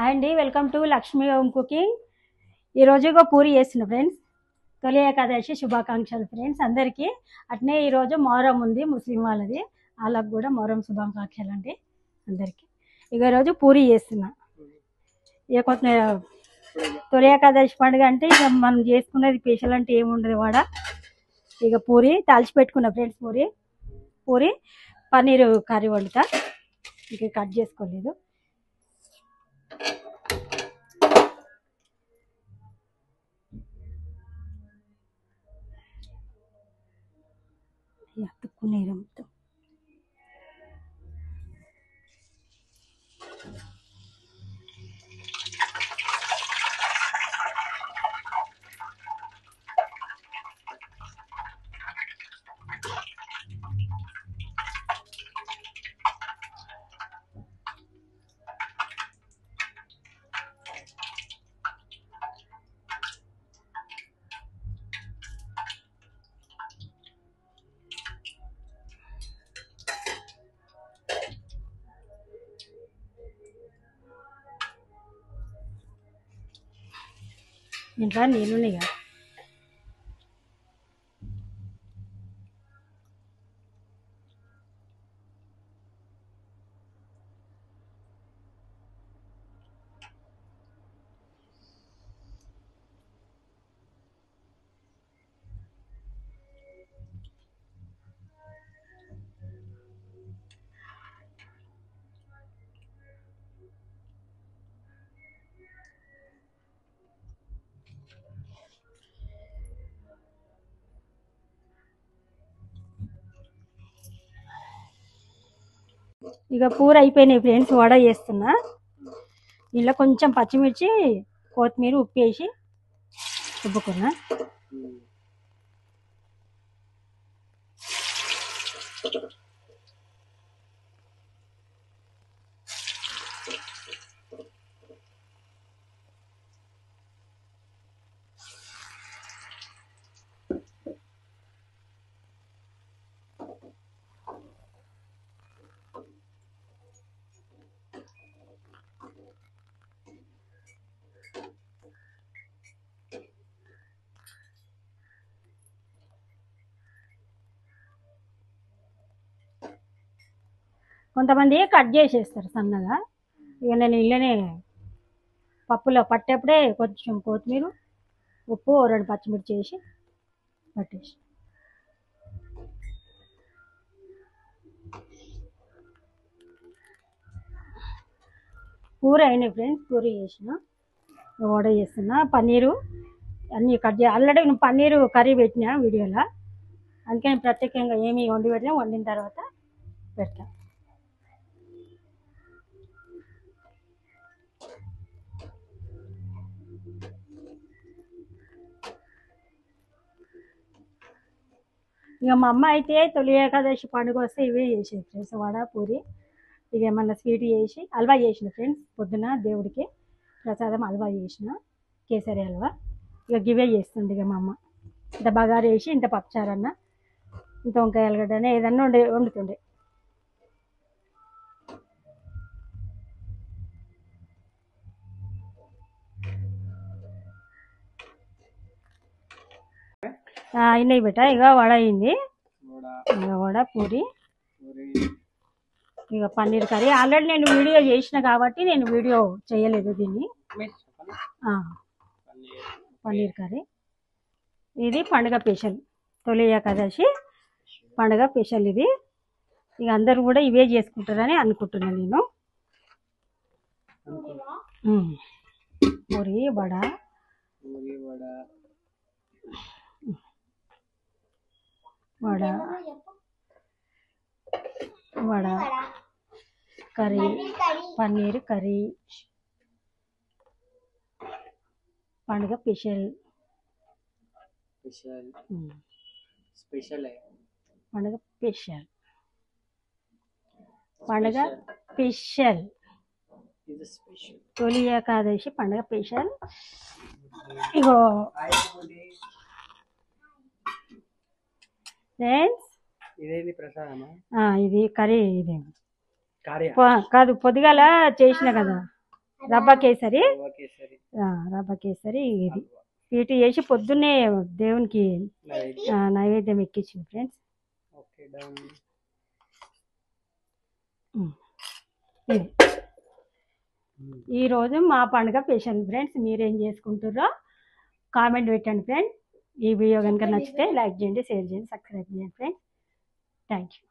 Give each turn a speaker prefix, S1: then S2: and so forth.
S1: అండి welcome to Lakshmi home cooking. ఈరోజు ఇగో పూరి చేస్తున్నా ఫ్రెండ్స్. తొలి ఏకాదశి శుభాకాంక్షలు ఫ్రెండ్స్ అందరికీ. అట్నే ఈరోజు మొహరం ఉంది ముస్లిం వాళ్ళది, వాళ్ళకు కూడా మొహరం శుభాకాంక్షలు అండి అందరికీ. ఇక ఈరోజు పూరి చేస్తున్నా. ఇక కొత్త తొలి ఏకాదశి పండుగ అంటే ఇక మనం చేసుకునేది స్పెషల్ అంటే ఏముండదు వాడ. ఇక పూరి తాల్చి పెట్టుకున్నా ఫ్రెండ్స్. పూరి పన్నీరు కర్రీ వండుతా. ఇక కట్ చేసుకోలేదు. అతుక్కునేది మొత్తం. ఇంట్లో నీళ్ళున్నాయి కదా. ఇక పూర అయిపోయినాయి ఫ్రెండ్స్. వడ చేస్తున్నా. ఇలా కొంచెం పచ్చిమిర్చి, కొత్తిమీర, ఉప్పు వేసి రుబ్బుకున్నా. కొంతమంది కట్ చేసేస్తారు సన్నగా. ఇక నేను ఇళ్ళనే పప్పులో పట్టేప్పుడే కొంచెం కొత్తిమీర, ఉప్పు, 2 పచ్చిమిర్చి వేసి పట్టేసి. కూర అయినాయి ఫ్రెండ్స్. కూర చేసిన, వడ చేస్తున్నా. పన్నీరు అన్నీ కట్ చేయాలి. ఆల్రెడీ నేను పన్నీరు కర్రీ పెట్టినా వీడియోలో, అందుకని ప్రత్యేకంగా ఏమి వండి పెట్టినా, వండిన తర్వాత పెడతా. ఇక మా అమ్మ అయితే తొలి ఏకాదశి పండుగ వస్తే ఇవే చేసేది ఫ్రెండ్స్. వడ, పూరి, ఇక ఏమన్నా స్వీట్ చేసి హల్వా చేసిన ఫ్రెండ్స్. పొద్దున దేవుడికి ప్రసాదం హల్వా చేసిన, కేసరి హల్వా. ఇక గివే చేస్తుంది ఇక మా అమ్మ. ఇంత బగారు వేసి, ఇంత పప్పుచారన్న, ఇంత వంకాయ ఆలుగడ్డనే ఏదన్నా వండుతుండే. అయినాయి బెట. ఇక వడ అయింది. ఇక వడ, పూరి, ఇక పన్నీర్ కర్రీ. ఆల్రెడీ నేను వీడియో చేసిన కాబట్టి నేను వీడియో చేయలేదు దీన్ని. పన్నీర్ కర్రీ ఇది పండుగ స్పెషల్. తొలి ఏకాదశి పండుగ స్పెషల్ ఇది. ఇక అందరూ కూడా ఇవే చేసుకుంటారని అనుకుంటున్నాను నేను. పూరి, వడ, వడ, వడ కర్రీ, పన్నీర్ కర్రీ పండుగ స్పెషల్. పండుగ స్పెషల్. పండుగ స్పెషల్. తొలి ఏకాదశి పండుగ స్పెషల్. ఇగో ఫ్రెండ్స్, ఇది కర్రీ. ఇది కాదు, పొద్దుగాల చేసిన కదా రవ్వ కేసరి
S2: రవ్వ కేసరి
S1: రవ్వ కేసరి ఇది
S2: హల్వా
S1: స్వీట్ చేసి పొద్దున్నే దేవునికి
S2: నైవేద్యం.
S1: నైవేద్యం ఎక్కించింది ఫ్రెండ్స్.
S2: Okay done.
S1: ఇది ఈరోజు మా పండుగ స్పెషల్ ఫ్రెండ్స్. మీరేం చేసుకుంటారో కామెంట్ పెట్టండి ఫ్రెండ్స్. ఈ వీడియో కనుక నచ్చితే లైక్ చేయండి, షేర్ చేయండి, సబ్స్క్రైబ్ చేయండి ఫ్రెండ్స్. Thank you.